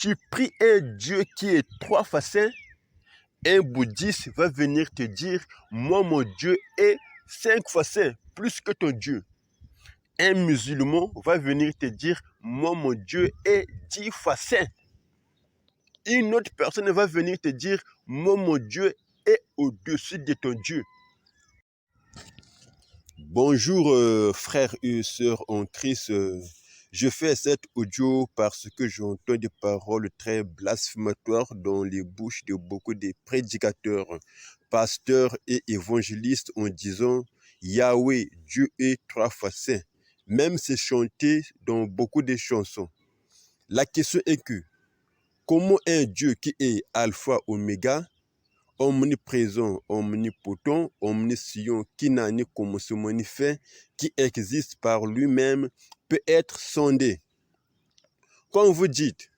tu pries un Dieu qui est trois fois saint, un bouddhiste va venir te dire, moi mon Dieu est 5 fois saint, plus que ton Dieu. Un musulman va venir te dire, moi mon Dieu est 10 fois saint. Une autre personne va venir te dire, moi mon Dieu est au-dessus de ton Dieu. Bonjour frères et sœurs en Christ. Je fais cet audio parce que j'entends des paroles très blasphématoires dans les bouches de beaucoup de prédicateurs, pasteurs et évangélistes en disant Yahweh, Dieu est trois fois saint. Même c'est chanté dans beaucoup de chansons. La question est que comment un Dieu qui est alpha oméga, omniprésent, omnipotent, omniscient, qui n'a ni commencement ni fin, qui existe par lui-même, peut être sondé. Quand vous dites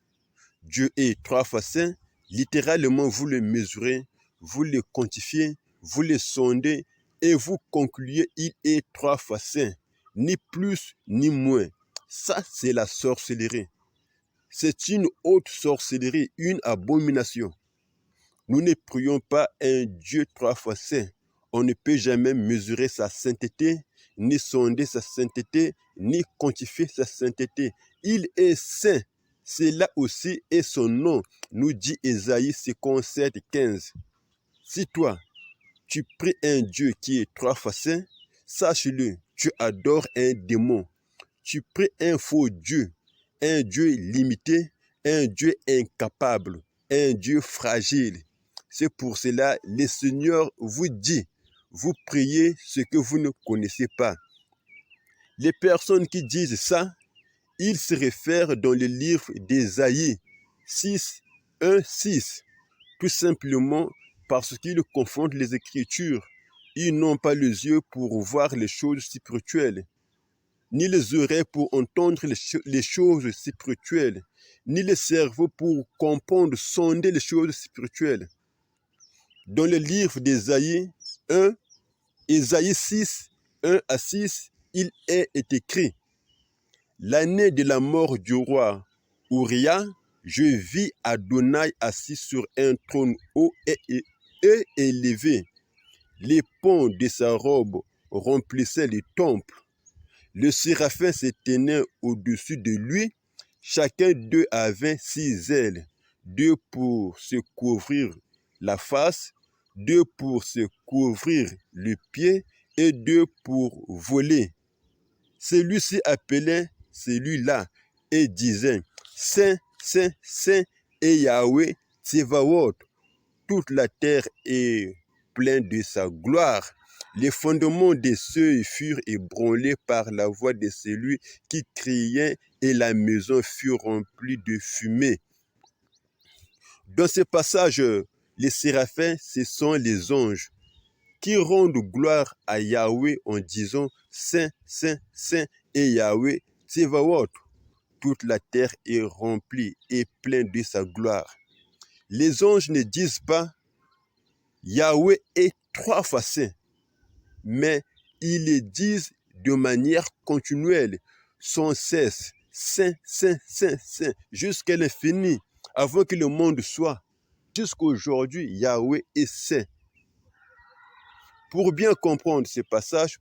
Dieu est trois fois saint, littéralement vous le mesurez, vous le quantifiez, vous le sondez et vous concluez il est trois fois saint, ni plus ni moins. Ça, c'est la sorcellerie. C'est une haute sorcellerie, une abomination. Nous ne prions pas un Dieu trois fois saint. On ne peut jamais mesurer sa sainteté, ni sonder sa sainteté, ni quantifier sa sainteté. Il est saint. C'est là aussi est son nom, nous dit Ésaïe 57, 15. Si toi, tu pries un Dieu qui est trois fois saint, sache-le, tu adores un démon. Tu pries un faux Dieu, un Dieu limité, un Dieu incapable, un Dieu fragile. C'est pour cela que le Seigneur vous dit, vous priez ce que vous ne connaissez pas. Les personnes qui disent ça, ils se réfèrent dans le livre d'Ésaïe 6, 1, 6, tout simplement parce qu'ils confondent les Écritures. Ils n'ont pas les yeux pour voir les choses spirituelles, ni les oreilles pour entendre les choses spirituelles, ni le cerveau pour comprendre, sonder les choses spirituelles. Dans le livre d'Ésaïe 1, Ésaïe 6, 1 à 6, il est écrit « L'année de la mort du roi Uria, je vis Adonai assis sur un trône haut et élevé. Les pans de sa robe remplissaient le temple. Le séraphin se tenait au-dessus de lui. Chacun d'eux avait 6 ailes, 2 pour se couvrir la face, 2 pour se couvrir le pied et 2 pour voler. Celui-ci appelait celui-là et disait, Saint, Saint, Saint est Yahweh Tsevaot. Toute la terre est pleine de sa gloire. Les fondements des cieux furent ébranlés par la voix de celui qui criait et la maison fut remplie de fumée. Dans ce passage, les séraphins, ce sont les anges qui rendent gloire à Yahweh en disant Saint, Saint, Saint est Yahweh Tsevaot. Toute la terre est remplie et pleine de sa gloire. Les anges ne disent pas Yahweh est trois fois saint, mais ils le disent de manière continuelle, sans cesse, saint, saint, saint, saint, jusqu'à l'infini, avant que le monde soit. Jusqu'aujourd'hui, Yahweh est saint. Pour bien comprendre ce passage,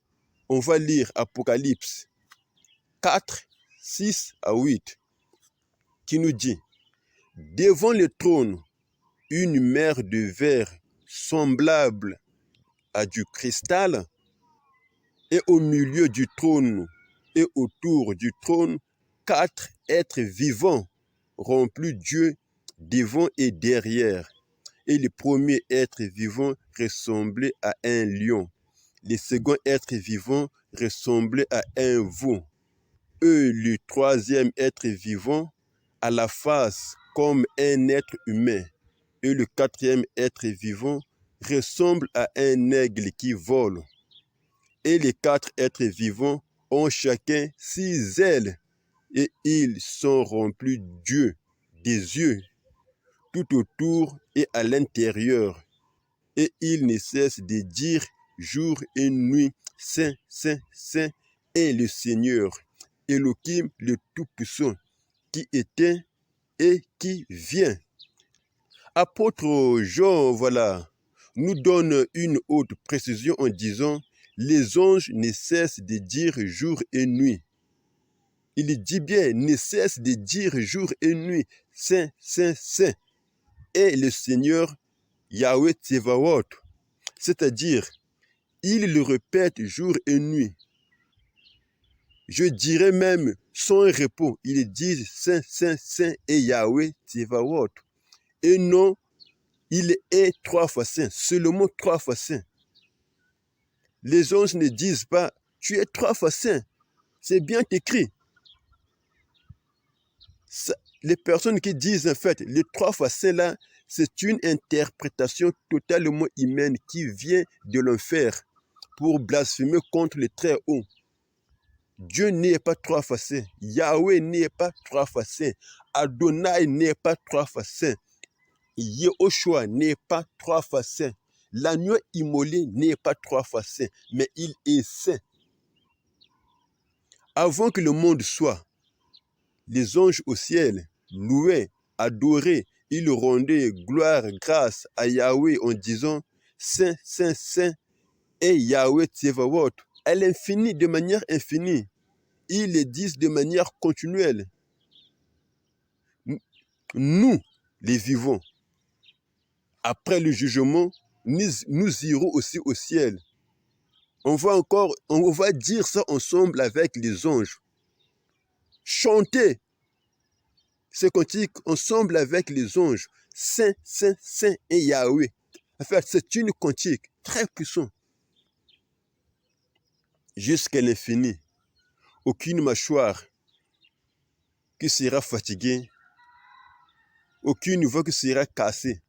on va lire Apocalypse 4, 6 à 8, qui nous dit « Devant le trône, une mer de verre semblable à du cristal, et au milieu du trône et autour du trône, 4 êtres vivants remplis Dieu devant et derrière. Et le premier être vivant ressemblait à un lion. Le second être vivant ressemblait à un veau. Et le troisième être vivant à la face comme un être humain. Et le quatrième être vivant ressemble à un aigle qui vole. Et les 4 êtres vivants ont chacun 6 ailes, et ils sont remplis Dieu, des yeux, tout autour et à l'intérieur. Et ils ne cessent de dire jour et nuit, Saint, Saint, Saint est le Seigneur, Elohim le Tout-Puissant, qui était, et qui vient. Apôtre Jean, voilà, nous donne une autre précision en disant « Les anges ne cessent de dire jour et nuit ». Il dit bien « ne cesse de dire jour et nuit, Saint, Saint, Saint » et le Seigneur Yahweh Tsevaot. C'est-à-dire, il le répète jour et nuit. Je dirais même sans repos, ils disent Saint, Saint, Saint et Yahweh Tsevaot. Et non, il est 3 fois saint, seulement 3 fois saint. Les anges ne disent pas tu es 3 fois saint, c'est bien écrit. Les personnes qui disent en fait les 3 fois saint là, c'est une interprétation totalement humaine qui vient de l'enfer pour blasphémer contre le Très-Haut. Dieu n'est pas 3 fois saint, Yahweh n'est pas 3 fois saint, Adonai n'est pas 3 fois saint, Yehoshua n'est pas 3 fois saint, l'agneau immolé n'est pas 3 fois saint, mais il est saint. Avant que le monde soit, les anges au ciel louaient, adoraient, ils rendaient gloire, grâce à Yahweh en disant Saint, Saint, Saint et Yahweh Tsevaot, à l'infini, de manière infinie. Ils le disent de manière continuelle. Nous, les vivants, après le jugement, nous irons aussi au ciel. On va dire ça ensemble avec les anges. Chanter ces cantiques ensemble avec les anges. Saint, Saint, Saint et Yahweh. En fait, c'est une cantique très puissante. Jusqu'à l'infini. Aucune mâchoire qui sera fatiguée. Aucune voix qui sera cassée.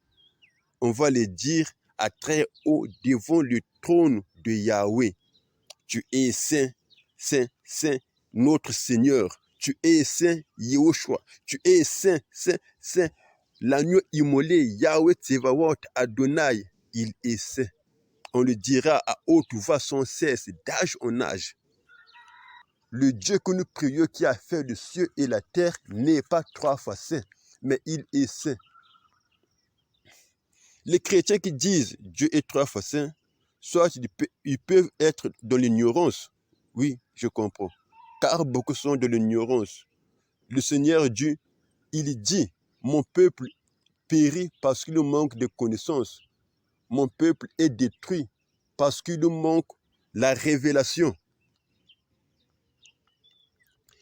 On va les dire à très haut devant le trône de Yahweh. Tu es saint, saint, saint, notre Seigneur. Tu es saint, Yehoshua. Tu es saint, saint, saint. L'agneau immolé, Yahweh Tsevaot, Adonai, il est saint. On le dira à haute voix sans cesse, d'âge en âge. Le Dieu que nous prions qui a fait le ciel et la terre n'est pas 3 fois saint, mais il est saint. Les chrétiens qui disent Dieu est 3 fois saint, soit ils peuvent être dans l'ignorance. Oui, je comprends. Car beaucoup sont de l'ignorance. Le Seigneur Dieu, il dit, mon peuple périt parce qu'il manque de connaissances. Mon peuple est détruit parce qu'il manque la révélation.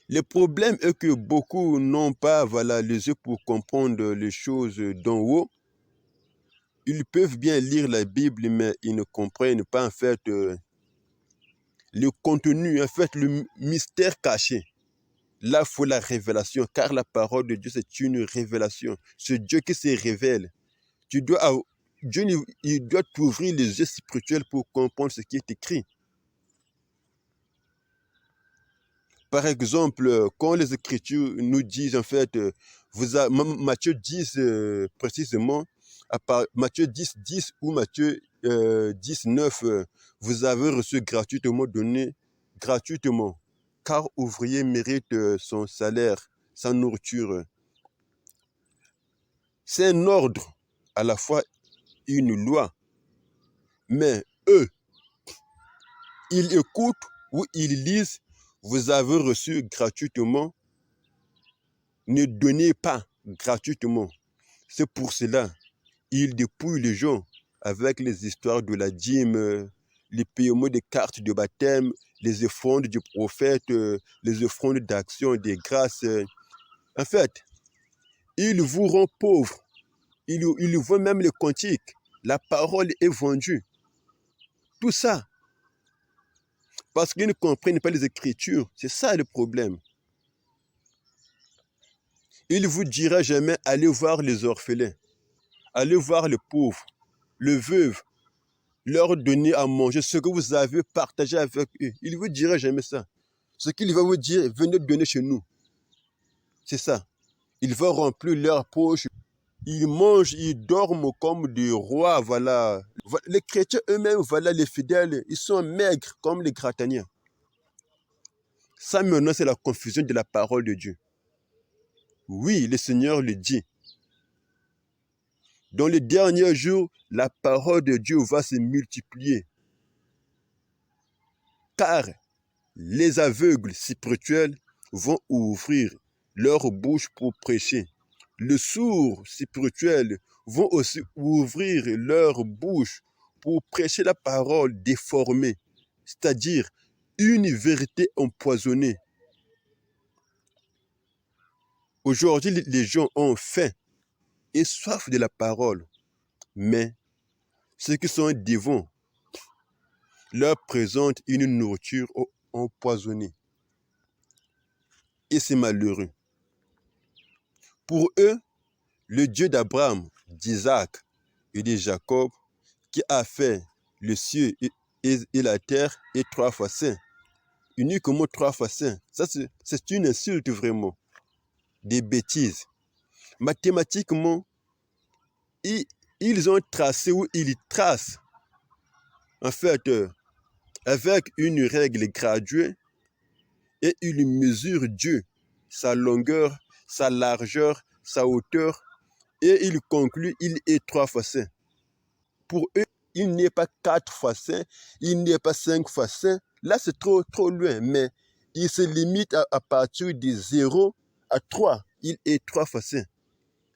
Le problème est que beaucoup n'ont pas les yeux pour comprendre les choses d'en haut. Ils peuvent bien lire la Bible, mais ils ne comprennent pas en fait le contenu, en fait le mystère caché. Là, il faut la révélation, car la parole de Dieu, c'est une révélation. C'est Dieu qui se révèle. Dieu il doit t'ouvrir les yeux spirituels pour comprendre ce qui est écrit. Par exemple, quand les Écritures nous disent, en fait, Matthieu 10 précisément, Matthieu 10, 10 ou Matthieu 10, 9, vous avez reçu gratuitement, donné gratuitement, car ouvrier mérite son salaire, sa nourriture. C'est un ordre, à la fois une loi, mais eux, ils écoutent ou ils lisent, vous avez reçu gratuitement, ne donnez pas gratuitement. C'est pour cela, ils dépouillent les gens avec les histoires de la dîme, les paiements des cartes de baptême, les offrandes du prophète, les offrandes d'action, des grâces. En fait, ils vous rendent pauvres. Ils voient même les cantiques. La parole est vendue. Tout ça. Parce qu'ils ne comprennent pas les Écritures. C'est ça le problème. Il ne vous dira jamais, allez voir les orphelins. Allez voir les pauvres, les veuves. Leur donner à manger ce que vous avez partagé avec eux. Il ne vous dira jamais ça. Ce qu'il va vous dire, venez donner chez nous. C'est ça. Il va remplir leurs poches. Ils mangent, ils dorment comme des rois, voilà. Les chrétiens eux-mêmes, voilà, les fidèles, ils sont maigres comme les grataniens. Ça maintenant, c'est la confusion de la parole de Dieu. Oui, le Seigneur le dit. Dans les derniers jours, la parole de Dieu va se multiplier. Car les aveugles spirituels vont ouvrir leur bouche pour prêcher. Les sourds spirituels vont aussi ouvrir leur bouche pour prêcher la parole déformée, c'est-à-dire une vérité empoisonnée. Aujourd'hui, les gens ont faim et soif de la parole, mais ceux qui sont devant leur présentent une nourriture empoisonnée. Et c'est malheureux. Pour eux, le Dieu d'Abraham, d'Isaac et de Jacob, qui a fait le ciel et la terre, est 3 fois saint. Uniquement 3 fois saint. Ça, c'est une insulte vraiment. Des bêtises. Mathématiquement, ils ont tracé ou ils tracent, en fait, avec une règle graduée, et ils mesurent Dieu, sa longueur, sa largeur, sa hauteur, et ils concluent il est 3 fois saint. Pour eux, il n'est pas 4 fois saint, il n'est pas 5 fois saint. Là, c'est trop loin, mais il se limite à partir de 0 à 3. Il est 3 fois saint.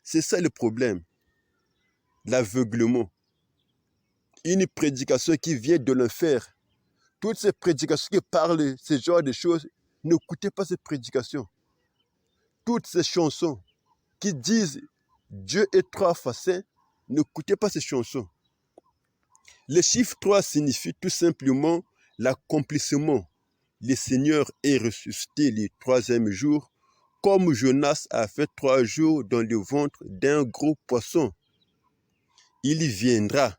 C'est ça le problème. L'aveuglement. Une prédication qui vient de l'enfer. Toutes ces prédications qui parlent de ce genre de choses, n'écoutez pas ces prédications. Toutes ces chansons qui disent Dieu est 3 fois saint, n'écoutez pas ces chansons. Le chiffre 3 signifie tout simplement l'accomplissement. Le Seigneur est ressuscité le 3e jour, comme Jonas a fait 3 jours dans le ventre d'un gros poisson. Il viendra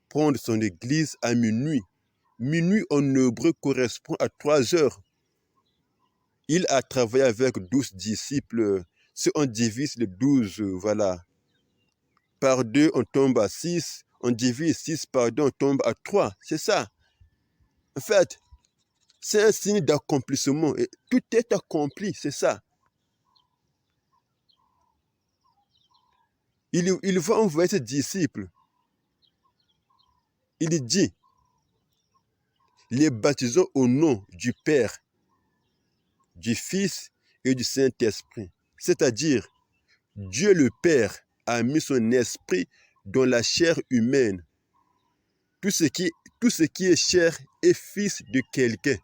prendre son église à minuit. Minuit en hébreu correspond à 3 heures. Il a travaillé avec 12 disciples. Si on divise les 12, voilà, par 2, on tombe à 6. On divise 6 par 2, on tombe à 3. C'est ça. En fait, c'est un signe d'accomplissement. Et tout est accompli, c'est ça. Il va envoyer ses disciples. Il dit, les baptisons au nom du Père, du Fils et du Saint-Esprit. C'est-à-dire, Dieu le Père a mis son esprit dans la chair humaine. Tout ce qui est chair est fils de quelqu'un.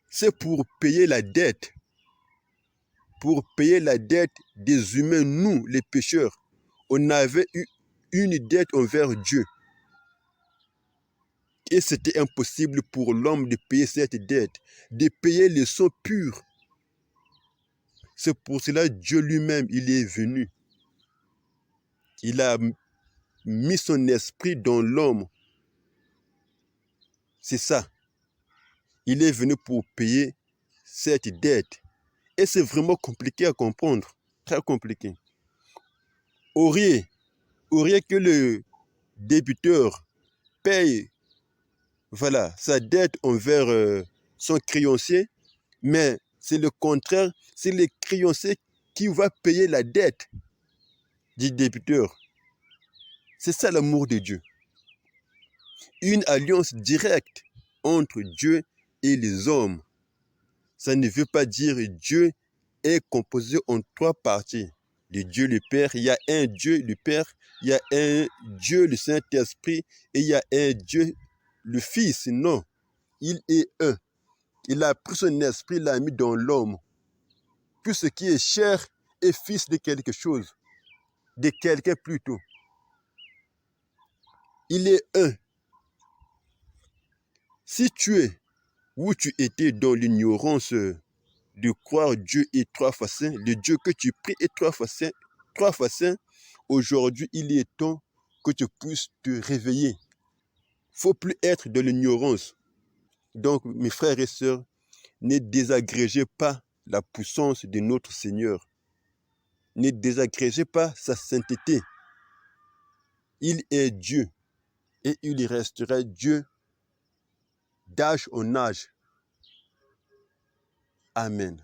C'est pour payer la dette. Pour payer la dette des humains, nous, les pécheurs. On avait eu une dette envers Dieu. Et c'était impossible pour l'homme de payer cette dette, de payer le sang pur. C'est pour cela que Dieu lui-même, il est venu. Il a mis son esprit dans l'homme. C'est ça. Il est venu pour payer cette dette. Et c'est vraiment compliqué à comprendre. Très compliqué. Auriez que le débiteur paye, voilà, sa dette envers son créancier, mais c'est le contraire, c'est le créancier qui va payer la dette du débiteur. C'est ça l'amour de Dieu. Une alliance directe entre Dieu et les hommes. Ça ne veut pas dire Dieu est composé en 3 parties. Le Dieu le Père, il y a un Dieu le Père, il y a un Dieu le Saint-Esprit et il y a un Dieu le Fils. Non, il est un. Il a pris son esprit, il l'a mis dans l'homme. Tout ce qui est chair est fils de quelque chose, de quelqu'un plutôt. Il est un. Si tu es où tu étais dans l'ignorance de croire Dieu est 3 fois saint, le Dieu que tu pries est 3 fois saint, 3 fois saint, aujourd'hui il est temps que tu puisses te réveiller. Il ne faut plus être de l'ignorance. Donc mes frères et sœurs, ne désagrégez pas la puissance de notre Seigneur. Ne désagrégez pas sa sainteté. Il est Dieu et il restera Dieu d'âge en âge. Amen.